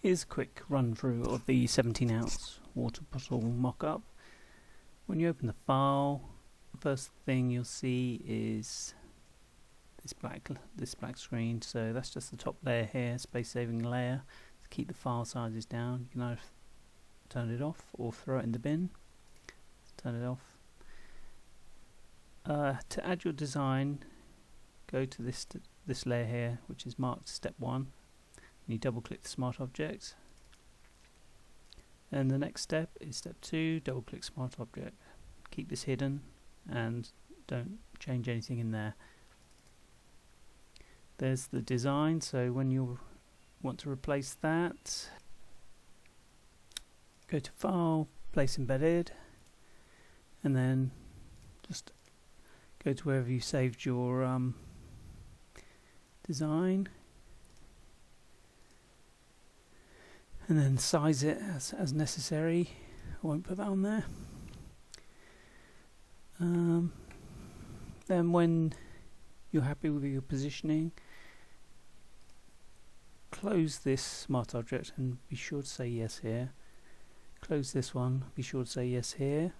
Here's a quick run through of the 17-ounce water bottle mock-up. When you open the file, the first thing you'll see is this black screen. So that's just the top layer here, space saving layer. To keep the file sizes down, you can either turn it off or throw it in the bin. Let's turn it off. To add your design, go to this layer here, which is marked step 1. You double click the smart object, and the next step is step 2, double click smart object. Keep this hidden and don't change anything in there. There's the design, so when you want to replace that, go to file, place embedded, and then just go to wherever you saved your design, and then size it as necessary. I won't put that on there. Then when you're happy with your positioning, close this smart object and be sure to say yes here. Close this one, be sure to say yes here.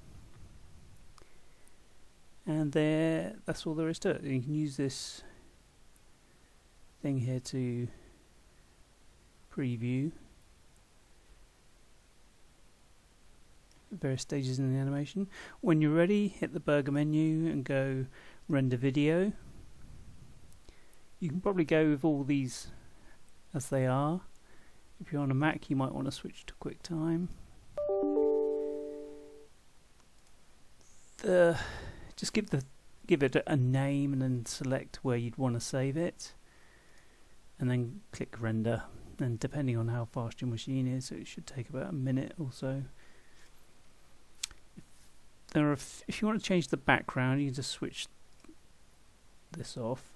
And that's all there is to it. You can use this thing here to preview various stages in the animation. When you're ready, hit the burger menu and go render video. You can probably go with all these as they are. If you're on a Mac, you might want to switch to QuickTime. Just give it a name and then select where you'd want to save it, and then click render. And depending on how fast your machine is, it should take about a minute or so. If you want to change the background, you can just switch this off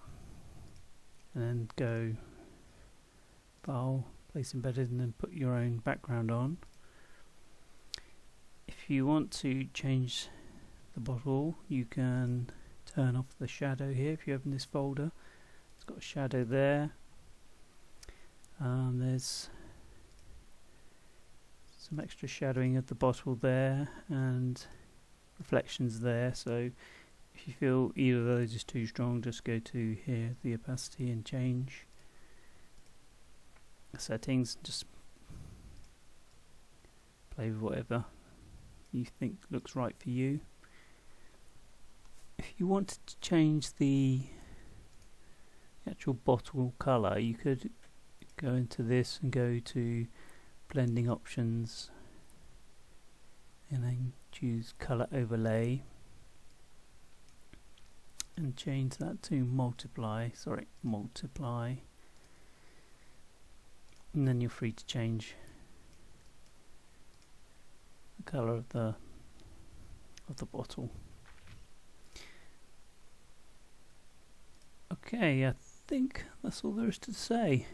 and then go file, place embedded, and then put your own background on. If you want to change the bottle, you can turn off the shadow here. If you open this folder, it's got a shadow there. There's some extra shadowing of the bottle there and reflections there, so if you feel either of those is too strong, just go to here, the opacity, and change the settings. Just play with whatever you think looks right for you. If you wanted to change the actual bottle colour, you could go into this and go to blending options and then choose color overlay and change that to multiply, and then you're free to change the color of the bottle. Okay, I think that's all there is to say.